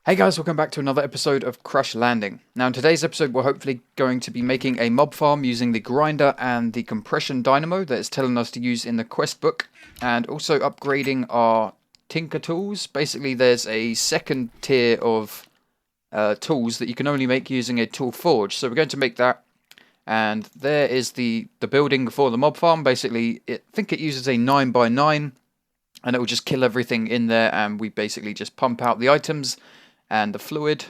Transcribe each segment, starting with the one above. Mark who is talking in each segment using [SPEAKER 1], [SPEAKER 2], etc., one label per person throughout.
[SPEAKER 1] Hey guys, welcome back to another episode of Crash Landing. Now in today's episode we're hopefully going to be making a mob farm using the grinder and the compression dynamo that it's telling us to use in the quest book, and also upgrading our tinker tools. Basically there's a second tier of tools that you can only make using a tool forge, so we're going to make that. And there is the building for the mob farm. Basically I think it uses a 9x9 and it will just kill everything in there, and we basically just pump out the items and the fluid.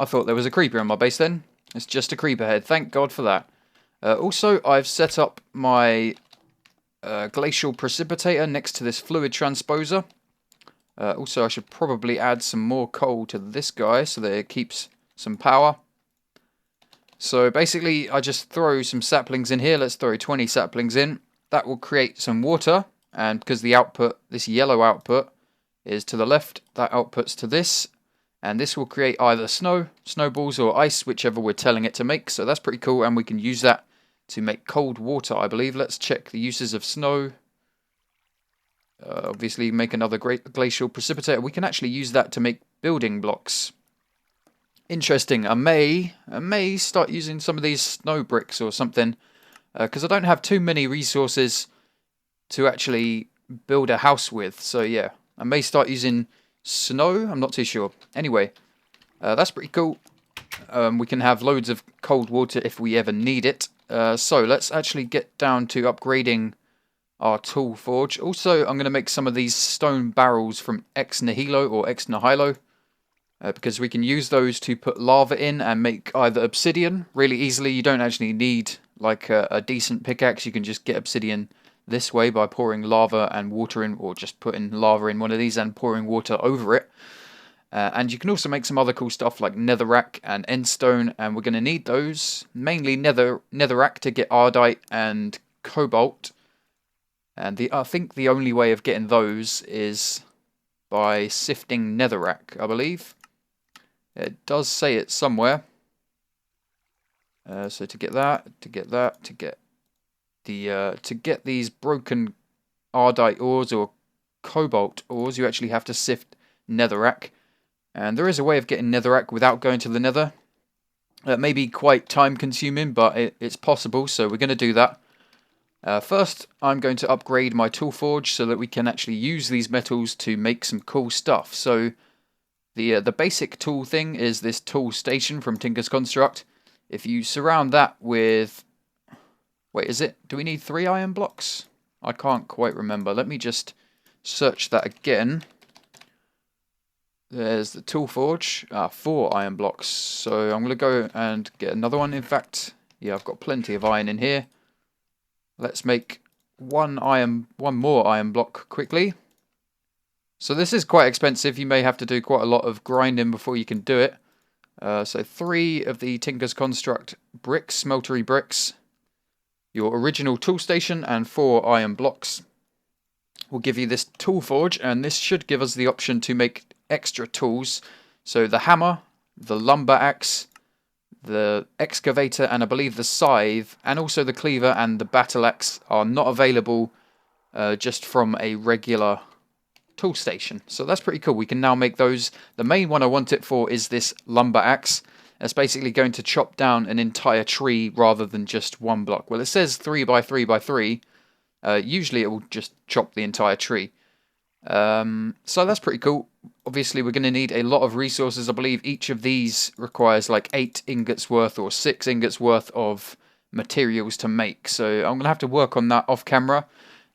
[SPEAKER 1] I thought there was a creeper in my base then. It's just a creeper head. Thank God for that. Also, I've set up my glacial precipitator next to this fluid transposer. Also, I should probably add some more coal to this guy so that it keeps some power. So basically, I just throw some saplings in here. Let's throw 20 saplings in. That will create some water. And because the output, this yellow output, is to the left, that outputs to this, and this will create either snowballs or ice, whichever we're telling it to make. So that's pretty cool, and we can use that to make cold water, I believe. Let's check the uses of snow. Obviously make another great glacial precipitator. We can actually use that to make building blocks. Interesting. I may start using some of these snow bricks or something, because I don't have too many resources to actually build a house with. So yeah, I may start using snow. I'm not too sure. Anyway, that's pretty cool. We can have loads of cold water if we ever need it. So let's actually get down to upgrading our tool forge. Also, I'm going to make some of these stone barrels from ex nihilo or ex nihilo, because we can use those to put lava in and make either obsidian really easily. You don't actually need like a decent pickaxe. You can just get obsidian this way by pouring lava and water in, or just putting lava in one of these and pouring water over it. And you can also make some other cool stuff like netherrack and endstone, and we're going to need those, mainly netherrack to get ardite and cobalt. And I think the only way of getting those is by sifting netherrack, I believe. It does say it somewhere. So to get these broken ardite ores or cobalt ores, you actually have to sift netherrack. And there is a way of getting netherrack without going to the nether. It may be quite time consuming, but it's possible, so we're going to do that. First, I'm going to upgrade my tool forge so that we can actually use these metals to make some cool stuff. So the basic tool thing is this tool station from Tinker's Construct. If you surround that with... Wait, do we need 3 iron blocks? I can't quite remember. Let me just search that again. There's the tool forge. 4 iron blocks. So I'm going to go and get another one. In fact, yeah, I've got plenty of iron in here. Let's make one more iron block quickly. So this is quite expensive. You may have to do quite a lot of grinding before you can do it. So 3 of the Tinker's Construct bricks, smeltery bricks. Your original tool station and 4 iron blocks will give you this tool forge, and this should give us the option to make extra tools. So the hammer, the lumber axe, the excavator, and I believe the scythe, and also the cleaver and the battle axe are not available just from a regular tool station. So that's pretty cool. We can now make those. The main one I want it for is this lumber axe. It's basically going to chop down an entire tree rather than just one block. Well, it says 3x3x3. Usually it will just chop the entire tree. So that's pretty cool. Obviously, we're going to need a lot of resources. I believe each of these requires like 8 ingots worth or 6 ingots worth of materials to make. So I'm going to have to work on that off camera.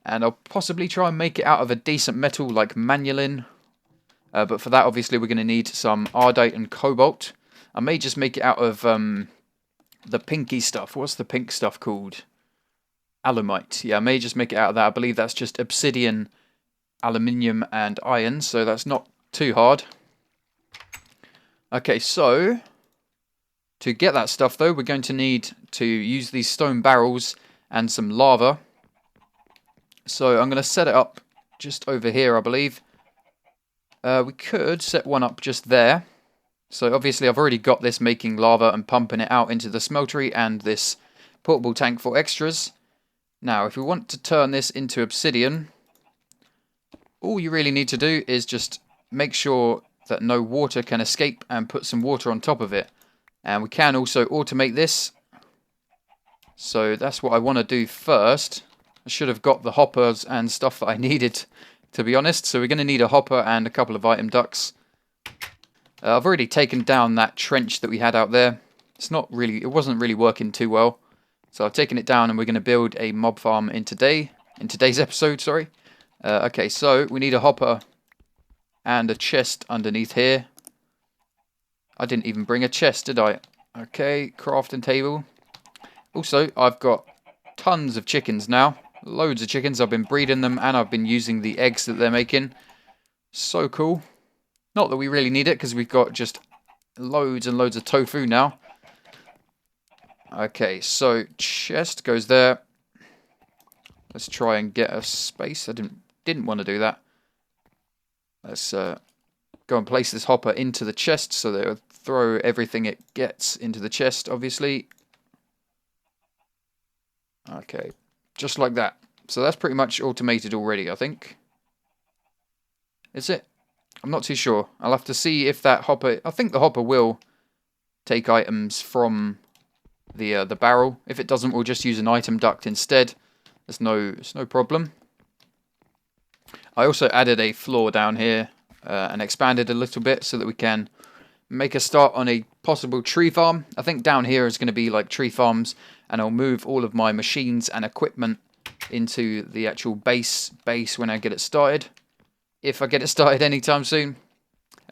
[SPEAKER 1] And I'll possibly try and make it out of a decent metal like manulin. But for that, obviously, we're going to need some ardite and cobalt. I may just make it out of the pinky stuff. What's the pink stuff called? Alumite. Yeah, I may just make it out of that. I believe that's just obsidian, aluminium, and iron, so that's not too hard. Okay, so to get that stuff, though, we're going to need to use these stone barrels and some lava. So I'm going to set it up just over here, I believe. We could set one up just there. So obviously I've already got this making lava and pumping it out into the smeltery and this portable tank for extras. Now if we want to turn this into obsidian, all you really need to do is just make sure that no water can escape and put some water on top of it. And we can also automate this. So that's what I want to do first. I should have got the hoppers and stuff that I needed, to be honest. So we're going to need a hopper and a couple of item ducts. I've already taken down that trench that we had out there. It wasn't really working too well. So I've taken it down and we're going to build a mob farm in today's episode, sorry. Okay, so we need a hopper and a chest underneath here. I didn't even bring a chest, did I? Okay, crafting table. Also, I've got tons of chickens now. Loads of chickens. I've been breeding them and I've been using the eggs that they're making. So cool. Not that we really need it because we've got just loads and loads of tofu now. Okay, so chest goes there. Let's try and get a space. I didn't want to do that. Let's go and place this hopper into the chest so that it'll throw everything it gets into the chest, obviously. Okay, just like that. So that's pretty much automated already, I think. Is it? I'm not too sure. I'll have to see if that hopper... I think the hopper will take items from the barrel. If it doesn't, we'll just use an item duct instead. It's no problem. I also added a floor down here and expanded a little bit so that we can make a start on a possible tree farm. I think down here is going to be like tree farms, and I'll move all of my machines and equipment into the actual base when I get it started. If I get it started anytime soon.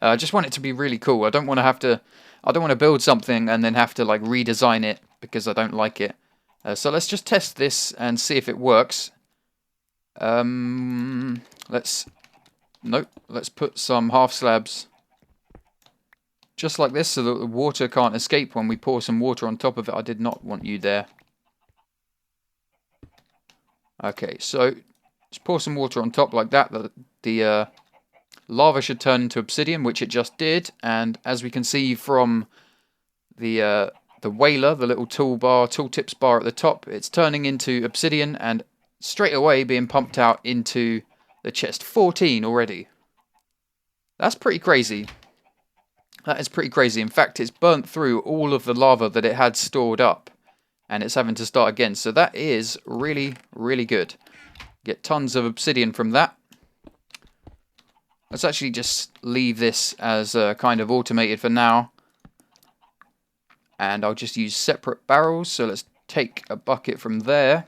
[SPEAKER 1] I just want it to be really cool. I don't want to build something and then have to like redesign it because I don't like it. So let's just test this and see if it works. Let's put some half slabs just like this so that the water can't escape when we pour some water on top of it. I did not want you there. Okay, so just pour some water on top like that. The lava should turn into obsidian, which it just did. And as we can see from the whaler, the little tooltips bar at the top, it's turning into obsidian and straight away being pumped out into the chest. 14 already. That's pretty crazy. That is pretty crazy. In fact, it's burnt through all of the lava that it had stored up, and it's having to start again. So that is really, really good. Get tons of obsidian from that. Let's actually just leave this as kind of automated for now. And I'll just use separate barrels. So let's take a bucket from there.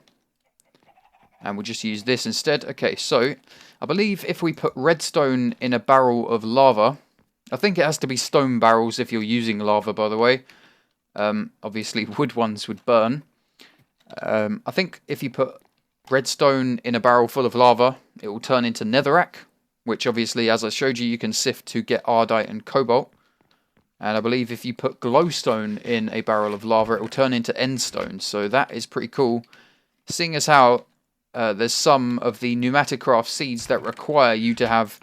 [SPEAKER 1] And we'll just use this instead. Okay, so I believe if we put redstone in a barrel of lava... I think it has to be stone barrels if you're using lava, by the way. Obviously, wood ones would burn. I think if you put redstone in a barrel full of lava, it will turn into netherrack, which obviously, as I showed you, you can sift to get ardite and cobalt. And I believe if you put glowstone in a barrel of lava, it will turn into endstone. So that is pretty cool. Seeing as how there's some of the pneumatic craft seeds that require you to have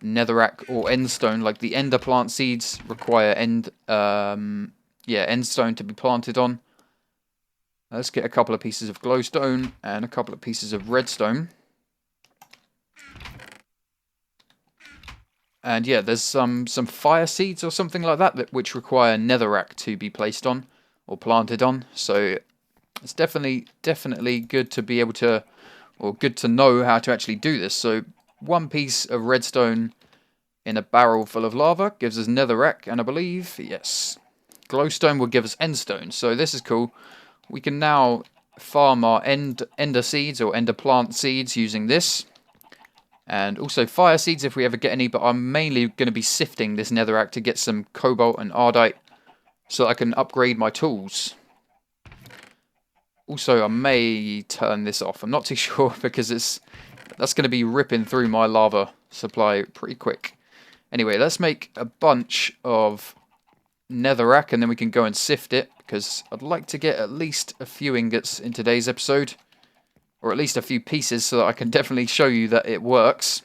[SPEAKER 1] netherrack or endstone, like the ender plant seeds require endstone to be planted on. Let's get a couple of pieces of glowstone and a couple of pieces of redstone. And yeah, there's some fire seeds or something like that which require netherrack to be placed on or planted on. So it's definitely good to be able to, or good to know how to actually do this. So one piece of redstone in a barrel full of lava gives us netherrack, and I believe, yes, glowstone will give us endstone. So this is cool. We can now farm our ender seeds or ender plant seeds using this. And also fire seeds if we ever get any, but I'm mainly going to be sifting this netherrack to get some cobalt and ardite so I can upgrade my tools. Also, I may turn this off. I'm not too sure because that's going to be ripping through my lava supply pretty quick. Anyway, let's make a bunch of netherrack and then we can go and sift it because I'd like to get at least a few ingots in today's episode. Or at least a few pieces so that I can definitely show you that it works.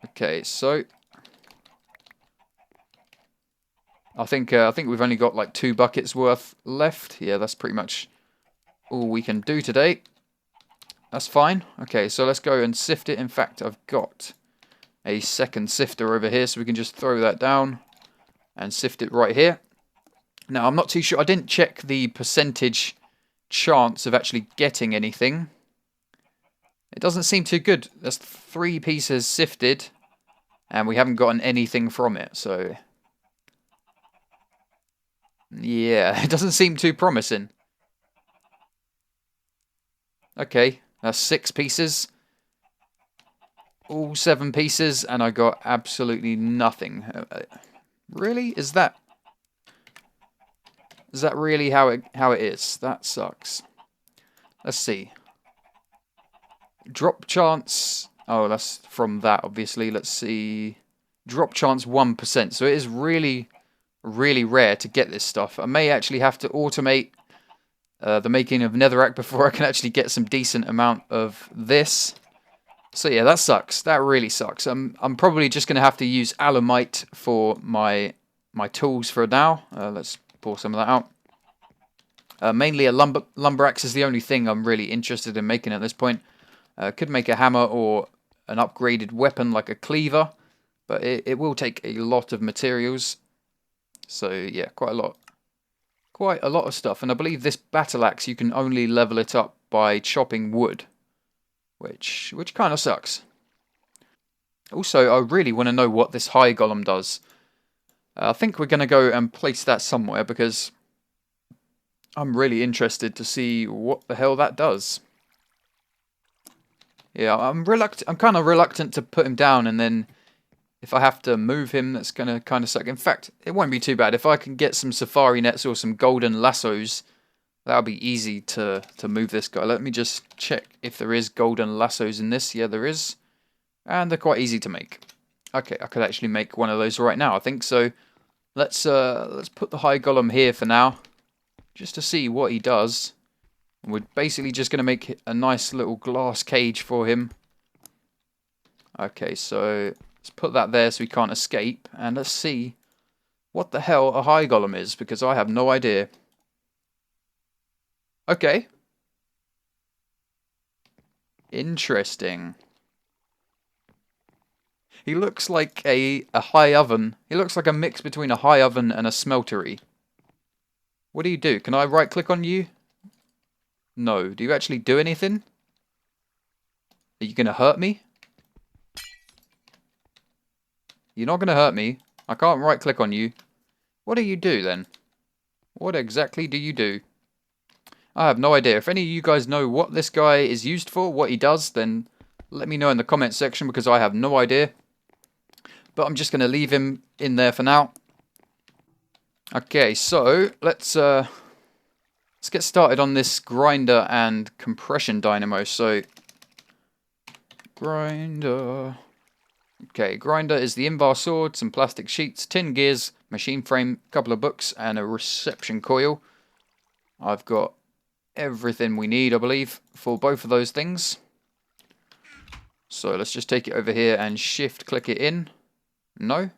[SPEAKER 1] Okay, so I think we've only got like 2 buckets worth left. Yeah, that's pretty much all we can do today. That's fine. Okay, so let's go and sift it. In fact, I've got a second sifter over here, so we can just throw that down and sift it right here. Now, I'm not too sure. I didn't check the percentage chance of actually getting anything. It doesn't seem too good. There's 3 pieces sifted, and we haven't gotten anything from it, so... yeah, it doesn't seem too promising. Okay, that's 6 pieces. All 7 pieces, and I got absolutely nothing. Really? Is that really how it is? That sucks. Let's see. Drop chance. Oh, that's from that, obviously. Let's see. Drop chance 1%. So it is really, really rare to get this stuff. I may actually have to automate the making of netherrack before I can actually get some decent amount of this. So yeah, that sucks. That really sucks. I'm probably just going to have to use alumite for my tools for now. Let's pour some of that out. Mainly a lumber axe is the only thing I'm really interested in making at this point. Could make a hammer or an upgraded weapon like a cleaver, but it will take a lot of materials. So yeah, quite a lot of stuff. And I believe this battle axe, you can only level it up by chopping wood, which kind of sucks. Also, I really want to know what this high golem does. I think we're going to go and place that somewhere because I'm really interested to see what the hell that does. Yeah, I'm kind of reluctant to put him down, and then if I have to move him, that's going to kind of suck. In fact, it won't be too bad. If I can get some safari nets or some golden lassos, that'll be easy to move this guy. Let me just check if there is golden lassos in this. Yeah, there is. And they're quite easy to make. Okay, I could actually make one of those right now, I think. So let's put the high golem here for now, just to see what he does. And we're basically just going to make a nice little glass cage for him. Okay, so let's put that there so he can't escape. And let's see what the hell a high golem is, because I have no idea. Okay. Interesting. He looks like a high oven. He looks like a mix between a high oven and a smeltery. What do you do? Can I right click on you? No. Do you actually do anything? Are you going to hurt me? You're not going to hurt me. I can't right click on you. What do you do then? What exactly do you do? I have no idea. If any of you guys know what this guy is used for, what he does, then let me know in the comment section, because I have no idea. But I'm just going to leave him in there for now. Okay, so let's get started on this grinder and compression dynamo. So grinder. Okay, grinder is the invar sword, some plastic sheets, tin gears, machine frame, a couple of books, and a reception coil. I've got everything we need, I believe, for both of those things. So let's just take it over here and shift click it in. No?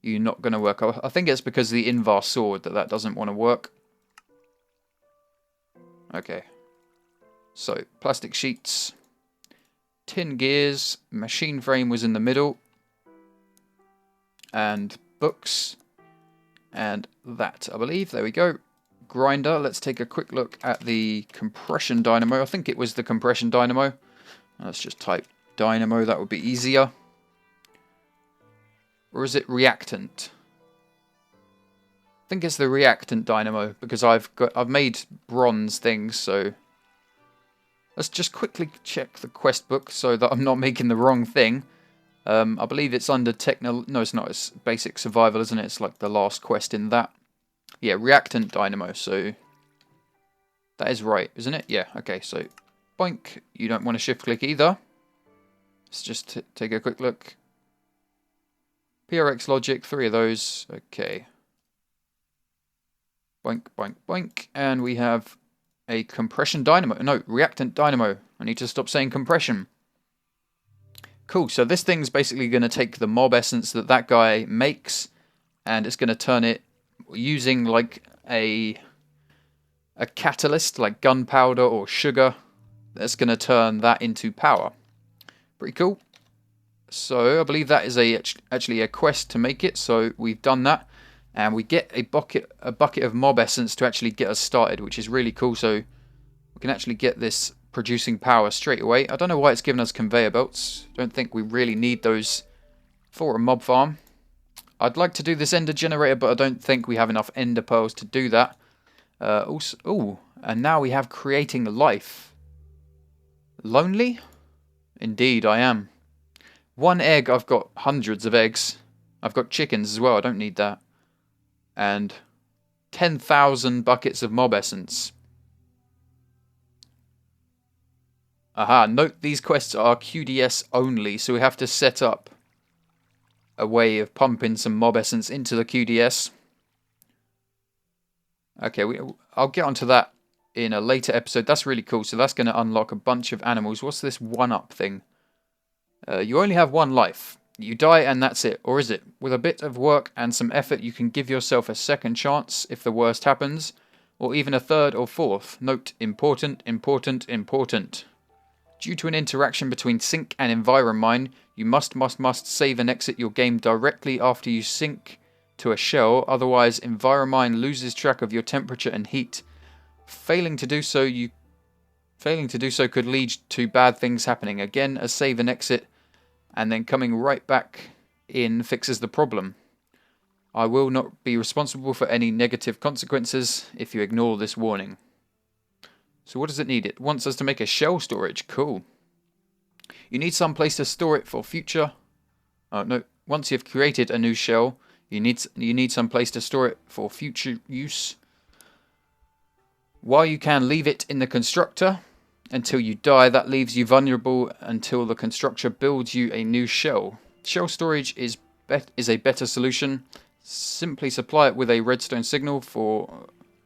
[SPEAKER 1] You're not going to work. I think it's because of the invar sword that doesn't want to work. Okay. So, plastic sheets, tin gears, machine frame was in the middle, and books, and that, I believe. There we go. Grinder. Let's take a quick look at the compression dynamo. I think it was the compression dynamo. Let's just type dynamo. That would be easier. Or is it reactant? I think it's the reactant dynamo, because I've made bronze things. So let's just quickly check the quest book so that I'm not making the wrong thing. I believe it's under no, it's not. It's basic survival, isn't it? It's like the last quest in that. Yeah, reactant dynamo. So that is right, isn't it? Yeah. Okay. So boink. You don't want to shift click either. Let's just take a quick look. PRX logic, 3 of those. Okay. Boink, boink, boink. And we have a compression dynamo. No, reactant dynamo. I need to stop saying compression. Cool, so this thing's basically going to take the mob essence that guy makes, and it's going to turn it using like a catalyst, like gunpowder or sugar. That's going to turn that into power. Pretty cool. So I believe that is actually a quest to make it. So we've done that, and we get a bucket of mob essence to actually get us started, which is really cool. So we can actually get this producing power straight away. I don't know why it's given us conveyor belts. Don't think we really need those for a mob farm. I'd like to do this ender generator, but I don't think we have enough ender pearls to do that. And now we have creating life. Lonely? Indeed, I am. One egg, I've got hundreds of eggs. I've got chickens as well, I don't need that. And 10,000 buckets of mob essence. Aha, note these quests are QDS only, so we have to set up a way of pumping some mob essence into the QDS. Okay, I'll get onto that in a later episode. That's really cool, so that's going to unlock a bunch of animals. What's this one-up thing? You only have one life. You die and that's it. Or is it? With a bit of work and some effort, you can give yourself a second chance if the worst happens. Or even a third or fourth. Note, important, important, important. Due to an interaction between sync and environmine, you must save and exit your game directly after you sync to a shell. Otherwise, environmine loses track of your temperature and heat. Failing to do so could lead to bad things happening. Again, a save and exit, and then coming right back in fixes the problem. I will not be responsible for any negative consequences if you ignore this warning. So what does it need? It wants us to make a shell storage. Cool. You need some place to store it for future. Oh no! Once you've created a new shell, you need some place to store it for future use. While you can leave it in the constructor until you die, that leaves you vulnerable until the constructor builds you a new shell. Shell storage is a better solution. Simply supply it with a redstone signal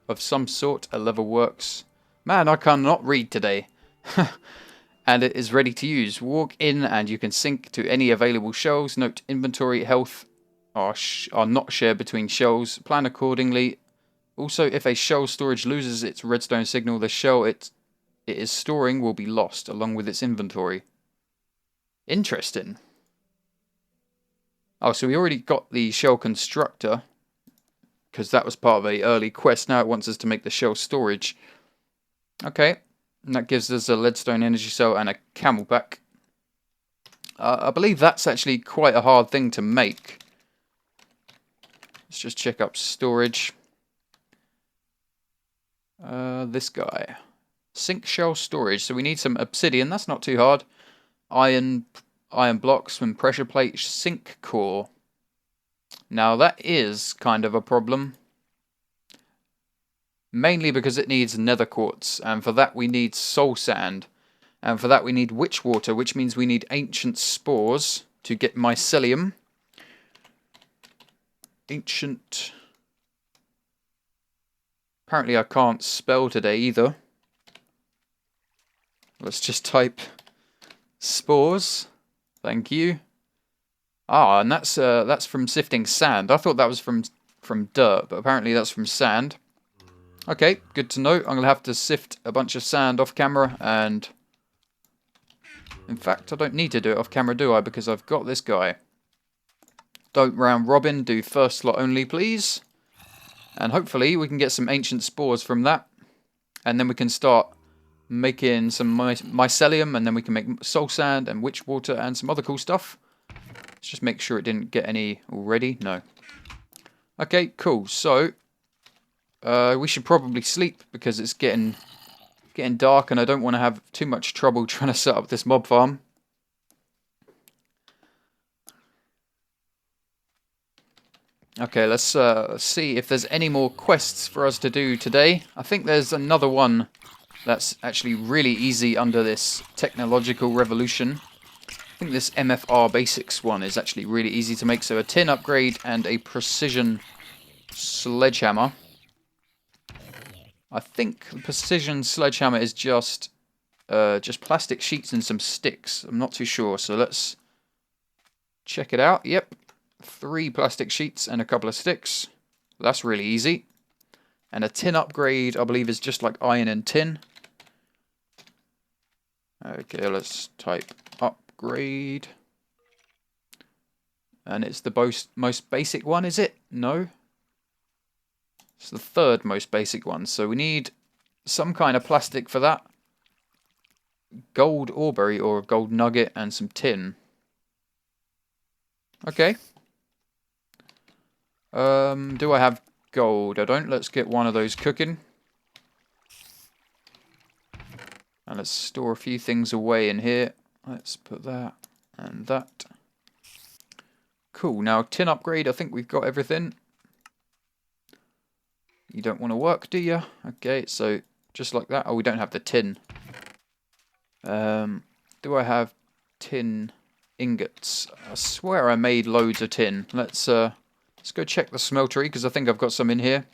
[SPEAKER 1] of some sort. A lever works. Man, I cannot read today. And it is ready to use. Walk in and you can sync to any available shells. Note, inventory, health are not shared between shells. Plan accordingly. Also, if a shell storage loses its redstone signal, the shell it is storing will be lost along with its inventory. Interesting. Oh, so we already got the shell constructor because that was part of an early quest. Now it wants us to make the shell storage. Okay, and that gives us a leadstone energy cell and a camelback. I believe that's actually quite a hard thing to make. Let's just check up storage. This guy. Sink shell storage. So we need some obsidian. That's not too hard. Iron blocks and pressure plate. Sink core. Now that is kind of a problem. Mainly because it needs nether quartz. And for that we need soul sand. And for that we need witch water. Which means we need ancient spores to get mycelium. Ancient... Apparently I can't spell today either. Let's just type spores. Thank you. Ah, and that's from sifting sand. I thought that was from dirt, but apparently that's from sand. Okay, good to know. I'm going to have to sift a bunch of sand off camera, and in fact I don't need to do it off camera, do I? Because I've got this guy. Don't round robin, do first slot only, please. And hopefully we can get some ancient spores from that. And then we can start making some mycelium, and then we can make soul sand and witch water and some other cool stuff. Let's just make sure it didn't get any already. No. Okay, cool. So we should probably sleep because it's getting dark and I don't want to have too much trouble trying to set up this mob farm. Okay, let's see if there's any more quests for us to do today. I think there's another one that's actually really easy under this technological revolution. I think this MFR Basics one is actually really easy to make. So a tin upgrade and a precision sledgehammer. I think the precision sledgehammer is just plastic sheets and some sticks. I'm not too sure, so let's check it out. Yep. 3 plastic sheets and a couple of sticks. That's really easy. And a tin upgrade, I believe, is just like iron and tin. Okay, let's type upgrade. And it's the most basic one, is it? No. It's the third most basic one. So we need some kind of plastic for that. Gold auberry or a gold nugget and some tin. Okay. Do I have gold? I don't. Let's get one of those cooking. And let's store a few things away in here. Let's put that and that. Cool. Now, tin upgrade. I think we've got everything. You don't want to work, do you? Okay, so just like that. Oh, we don't have the tin. Do I have tin ingots? I swear I made loads of tin. Let's go check the smeltery, because I think I've got some in here.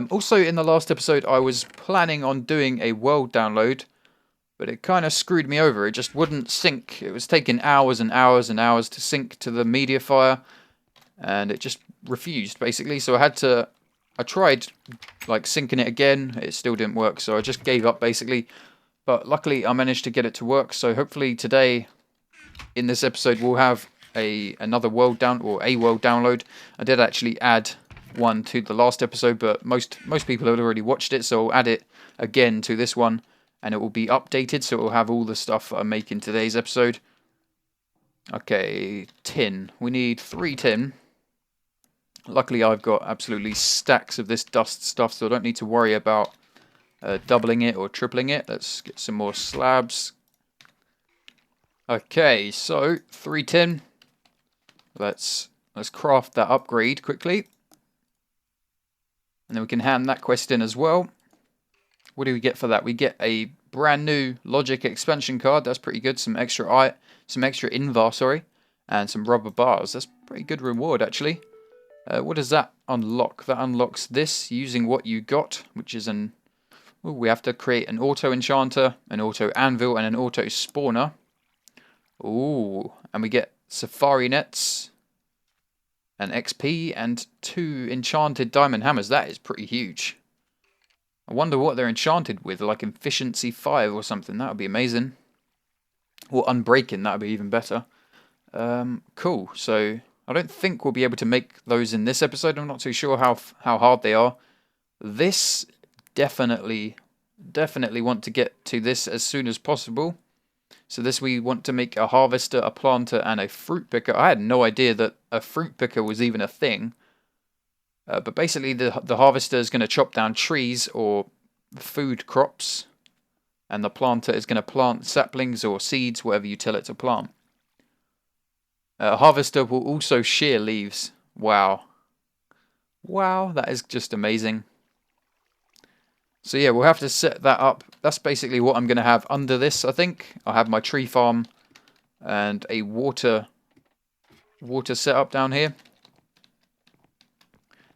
[SPEAKER 1] Also, in the last episode, I was planning on doing a world download, but it kind of screwed me over. It just wouldn't sync. It was taking hours and hours and hours to sync to the media fire, and it just refused, basically. So I tried, like, syncing it again. It still didn't work, so I just gave up, basically. But luckily, I managed to get it to work, so hopefully today, in this episode, we'll have another world download. I did actually add one to the last episode, but most people had already watched it, so I'll add it again to this one, and it will be updated, so it will have all the stuff I make in today's episode. Okay, tin. We need 3 tin. Luckily, I've got absolutely stacks of this dust stuff, so I don't need to worry about doubling it or tripling it. Let's get some more slabs. Okay, so 3 tin. Let's craft that upgrade quickly. And then we can hand that quest in as well. What do we get for that? We get a brand new logic expansion card. That's pretty good. Some extra invar, sorry, and some rubber bars. That's pretty good reward, actually. What does that unlock? That unlocks this using what you got, which is an... Ooh, we have to create an auto enchanter, an auto anvil, and an auto spawner. Ooh, and we get safari nets, an XP, and 2 enchanted diamond hammers. That is pretty huge. I wonder what they're enchanted with, like efficiency 5 or something. That would be amazing. Or unbreaking, that would be even better. Cool. So I don't think we'll be able to make those in this episode. I'm not too sure how hard they are. This definitely want to get to this as soon as possible. So this, we want to make a harvester, a planter, and a fruit picker. I had no idea that a fruit picker was even a thing. But basically, the harvester is going to chop down trees or food crops, and the planter is going to plant saplings or seeds, whatever you tell it to plant. Harvester will also shear leaves. Wow. Wow, that is just amazing. So yeah, we'll have to set that up. That's basically what I'm going to have under this, I think. I'll have my tree farm and a water setup down here.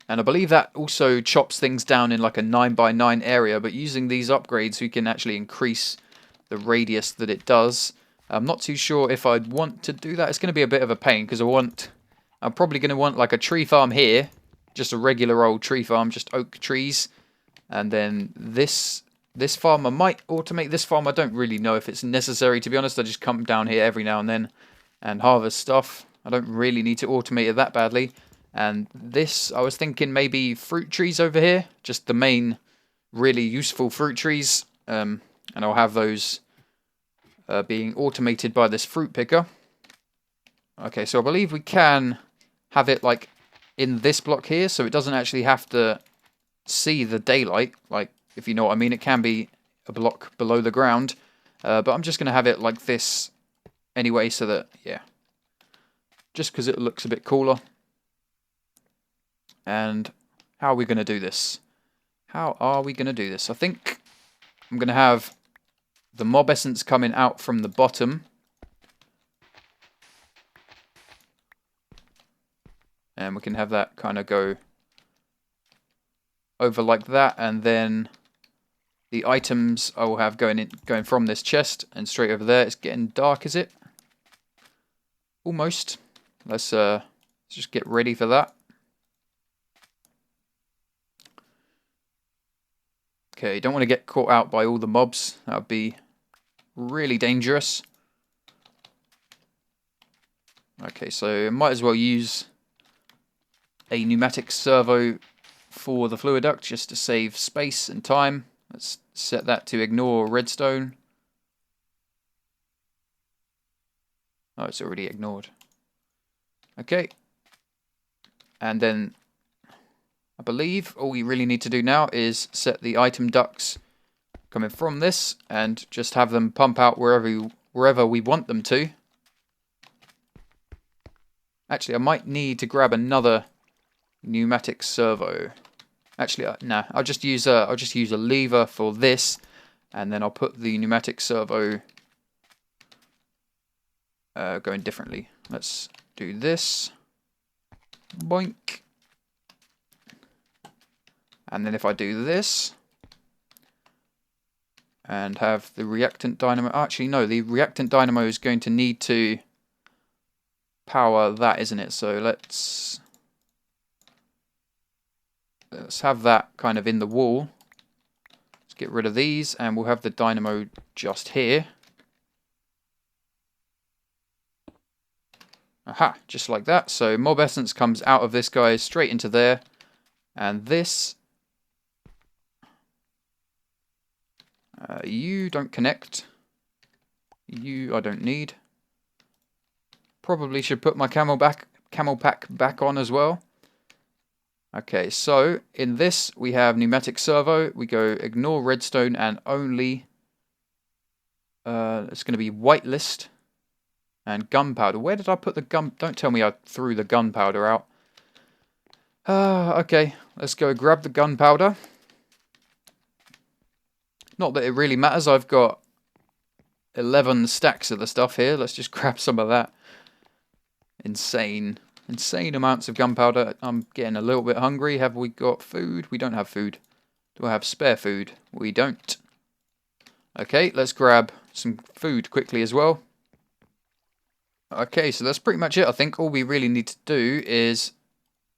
[SPEAKER 1] And I believe that also chops things down in like a 9x9 area, but using these upgrades we can actually increase the radius that it does. I'm not too sure if I'd want to do that. It's going to be a bit of a pain because I'm probably going to want like a tree farm here, just a regular old tree farm, just oak trees. And then this farm, I might automate this farm. I don't really know if it's necessary, to be honest. I just come down here every now and then and harvest stuff. I don't really need to automate it that badly. And this, I was thinking maybe fruit trees over here, just the main really useful fruit trees. And I'll have those being automated by this fruit picker. Okay, so I believe we can have it like in this block here, so it doesn't actually have to see the daylight, like, if you know what I mean. It can be a block below the ground, but I'm just going to have it like this anyway, so that, yeah, just because it looks a bit cooler. And how are we going to do this? How are we going to do this? I think I'm going to have the mob essence coming out from the bottom. And we can have that kind of go over like that, and then the items I will have going from this chest and straight over there. It's getting dark, is it? Almost. Let's just get ready for that. Okay, don't want to get caught out by all the mobs. That would be really dangerous. Okay, so I might as well use a pneumatic servo for the fluid duct just to save space and time. Let's set that to ignore redstone. Oh, it's already ignored. Okay. And then I believe all we really need to do now is set the item ducts coming from this and just have them pump out wherever we want them to. Actually, I might need to grab another pneumatic servo. Actually, nah, I'll just use a lever for this, and then I'll put the pneumatic servo going differently. Let's do this. Boink. And then if I do this and have the reactant dynamo, actually no, the reactant dynamo is going to need to power that, isn't it? So let's have that kind of in the wall. Let's get rid of these and we'll have the dynamo just here. Aha, just like that. So mob essence comes out of this guy straight into there. And this, you don't connect. You I don't need. Probably should put my camel pack back on as well. Okay, so in this we have pneumatic servo. We go ignore redstone and only it's going to be whitelist and gunpowder. Where did I put the gun? Don't tell me I threw the gunpowder out. Okay, let's go grab the gunpowder. Not that it really matters. I've got 11 stacks of the stuff here. Let's just grab some of that. Insane amounts of gunpowder. I'm getting a little bit hungry. Have we got food? We don't have food. Do I have spare food? We don't. Okay, let's grab some food quickly as well. Okay, so that's pretty much it. I think all we really need to do is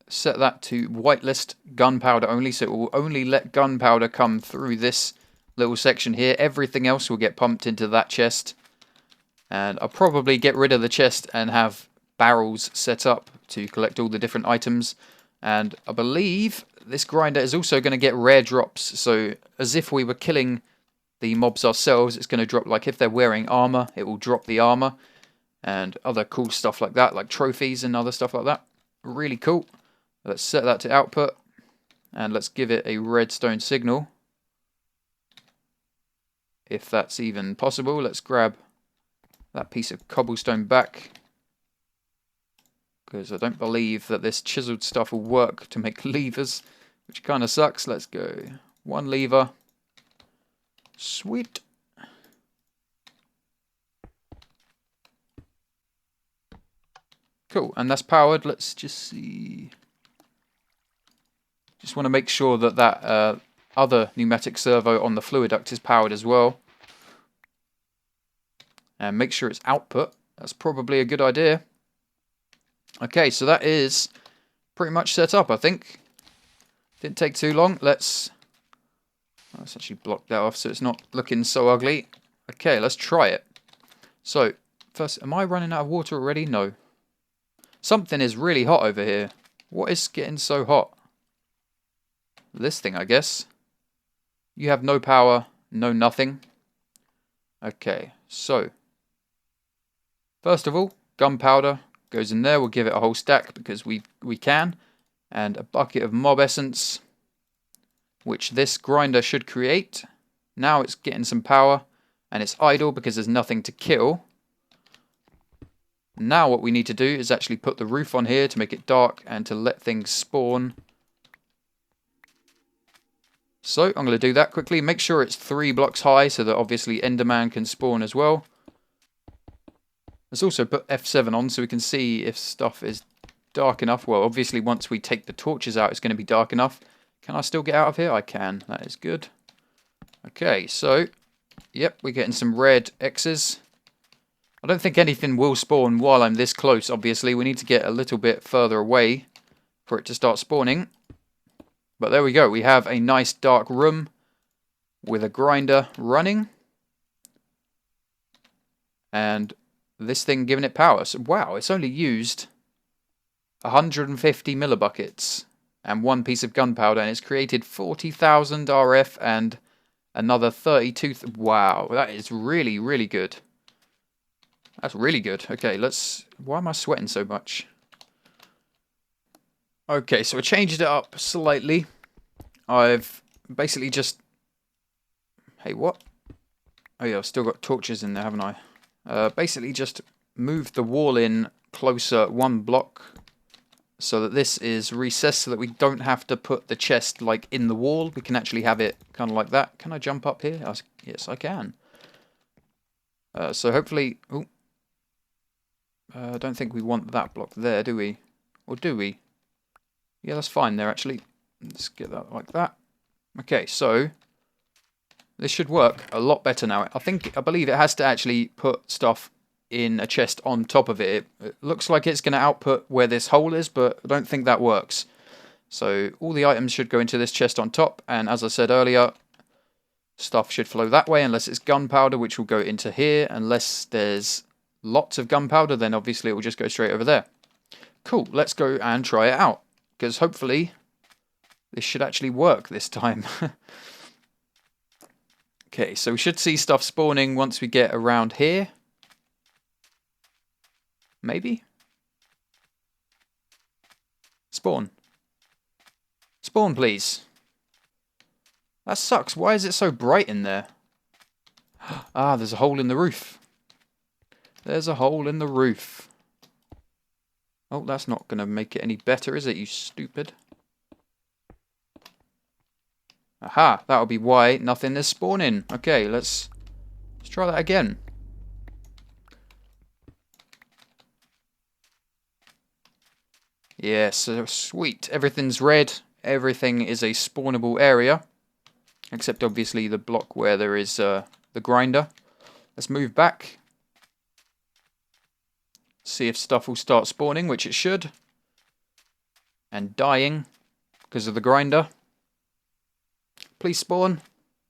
[SPEAKER 1] set that to whitelist gunpowder only, so it will only let gunpowder come through this little section here. Everything else will get pumped into that chest. And I'll probably get rid of the chest and have barrels set up to collect all the different items. And I believe this grinder is also going to get rare drops. So as if we were killing the mobs ourselves, it's going to drop, like if they're wearing armor, it will drop the armor. And other cool stuff like that, like trophies and other stuff like that. Really cool. Let's set that to output. And let's give it a redstone signal. If that's even possible, let's grab that piece of cobblestone back. Because I don't believe that this chiseled stuff will work to make levers, which kind of sucks. Let's go. One lever. Sweet. Cool, and that's powered. Let's just see. Just want to make sure that that other pneumatic servo on the fluid duct is powered as well. And make sure it's output. That's probably a good idea. Okay, so that is pretty much set up, I think. Didn't take too long. Let's actually block that off so it's not looking so ugly. Okay, let's try it. So, first, am I running out of water already? No. Something is really hot over here. What is getting so hot? This thing, I guess. You have no power, no nothing. Okay, so first of all, gunpowder goes in there. We'll give it a whole stack because we can. And a bucket of mob essence, which this grinder should create. Now it's getting some power, and it's idle because there's nothing to kill. Now what we need to do is actually put the roof on here to make it dark and to let things spawn. So I'm going to do that quickly. Make sure it's 3 blocks high so that obviously Enderman can spawn as well. Let's also put F7 on so we can see if stuff is dark enough. Well, obviously once we take the torches out, it's going to be dark enough. Can I still get out of here? I can. That is good. Okay, so, yep, we're getting some red X's. I don't think anything will spawn while I'm this close, obviously. We need to get a little bit further away for it to start spawning. But there we go. We have a nice dark room with a grinder running. And this thing giving it power. So, wow, it's only used 150 millibuckets and one piece of gunpowder, and it's created 40,000 RF and another 32. Wow, that is really, really good. That's really good. Okay, let's... Why am I sweating so much? Okay, so I changed it up slightly. I've basically just... Hey, what? Oh yeah, I've still got torches in there, haven't I? Basically just moved the wall in closer 1 block so that this is recessed so that we don't have to put the chest like in the wall. We can actually have it kind of like that. Can I jump up here? Yes, I can. So hopefully... Oh, I don't think we want that block there, do we? Or do we? Yeah, that's fine there, actually. Let's get that like that. Okay, so... This should work a lot better now. I believe it has to actually put stuff in a chest on top of it. It looks like it's going to output where this hole is, but I don't think that works. So all the items should go into this chest on top, and as I said earlier, stuff should flow that way unless it's gunpowder, which will go into here. Unless there's lots of gunpowder, then obviously it will just go straight over there. Cool, let's go and try it out, because hopefully this should actually work this time. Okay, so we should see stuff spawning once we get around here. Maybe? Spawn. Spawn, please. That sucks. Why is it so bright in there? Ah, there's a hole in the roof. There's a hole in the roof. Oh, that's not going to make it any better, is it, you stupid? Aha, that'll be why nothing is spawning. Okay, let's try that again. Yes, so sweet. Everything's red. Everything is a spawnable area. Except obviously the block where there is the grinder. Let's move back. See if stuff will start spawning, which it should. And dying because of the grinder. Please spawn.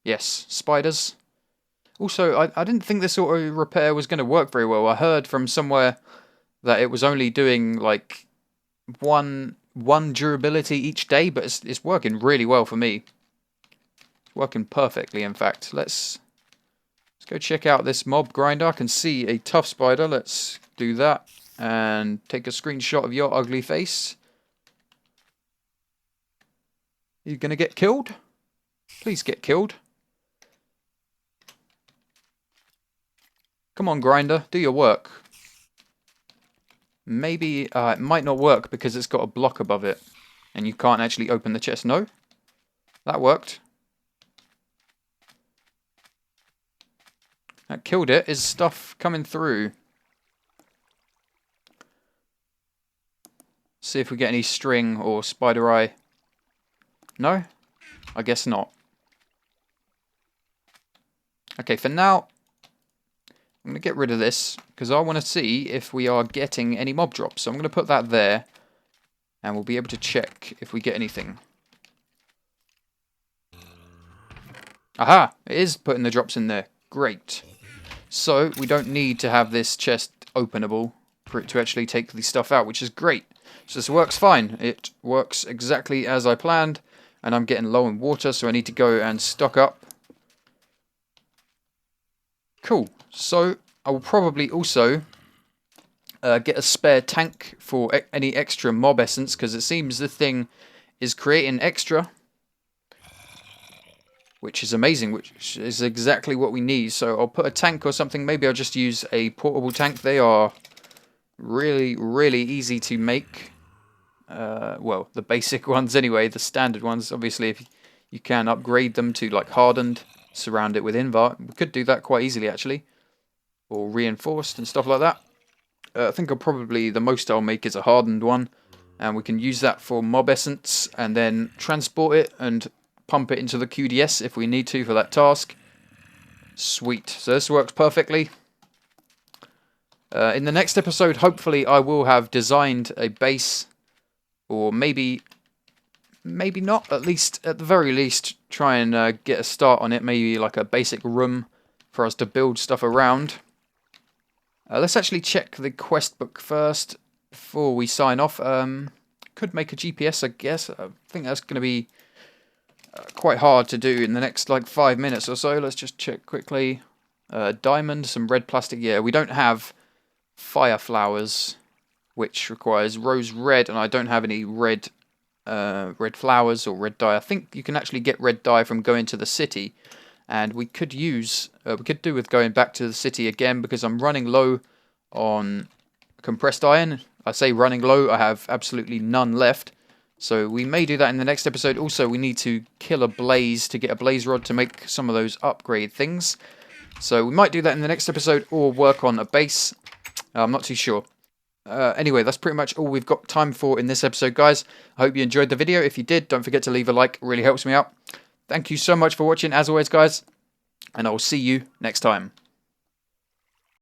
[SPEAKER 1] Yes, spiders. Also, I didn't think this auto repair was going to work very well. I heard from somewhere that it was only doing like one durability each day, but it's working really well for me. It's working perfectly, in fact. Let's go check out this mob grinder. I can see a tough spider. Let's do that and take a screenshot of your ugly face. Are you going to get killed? Please get killed. Come on, grinder, do your work. Maybe it might not work because it's got a block above it and you can't actually open the chest. No? That worked. That killed it. Is stuff coming through? See if we get any string or spider eye. No? I guess not. Okay, for now, I'm going to get rid of this, because I want to see if we are getting any mob drops. So I'm going to put that there, and we'll be able to check if we get anything. Aha! It is putting the drops in there. Great. So, we don't need to have this chest openable for it to actually take the stuff out, which is great. So this works fine. It works exactly as I planned, and I'm getting low in water, so I need to go and stock up. Cool. So I will probably also get a spare tank for any extra mob essence, because it seems the thing is creating extra, which is amazing, which is exactly what we need. So I'll put a tank or something. Maybe I'll just use a portable tank. They are really, really easy to make. Well, the basic ones anyway, the standard ones. Obviously, if you can upgrade them to like hardened, surround it with invert. We could do that quite easily actually, or reinforced and stuff like that. I think the most I'll make is a hardened one, and we can use that for mob essence and then transport it and pump it into the QDS if we need to for that task. Sweet. So this works perfectly. In the next episode, hopefully I will have designed a base, or maybe not, at the very least try and get a start on it. Maybe like a basic room for us to build stuff around, Let's actually check the quest book first before we sign off. Could make a GPS, I guess. I think that's going to be quite hard to do in the next like 5 minutes or so. Let's just check quickly. Diamond, some red plastic. Yeah, we don't have fire flowers, which requires rose red, and I don't have any red flowers or red dye. I think you can actually get red dye from going to the city, and we could do with going back to the city again, because I'm running low on compressed iron. I say running low, I have absolutely none left. So we may do that in the next episode. Also, we need to kill a blaze to get a blaze rod to make some of those upgrade things. So we might do that in the next episode, or work on a base. I'm not too sure. Anyway, that's pretty much all we've got time for in this episode, guys. I hope you enjoyed the video. If you did, don't forget to leave a like. It really helps me out. Thank you so much for watching, as always, guys. And I'll see you next time.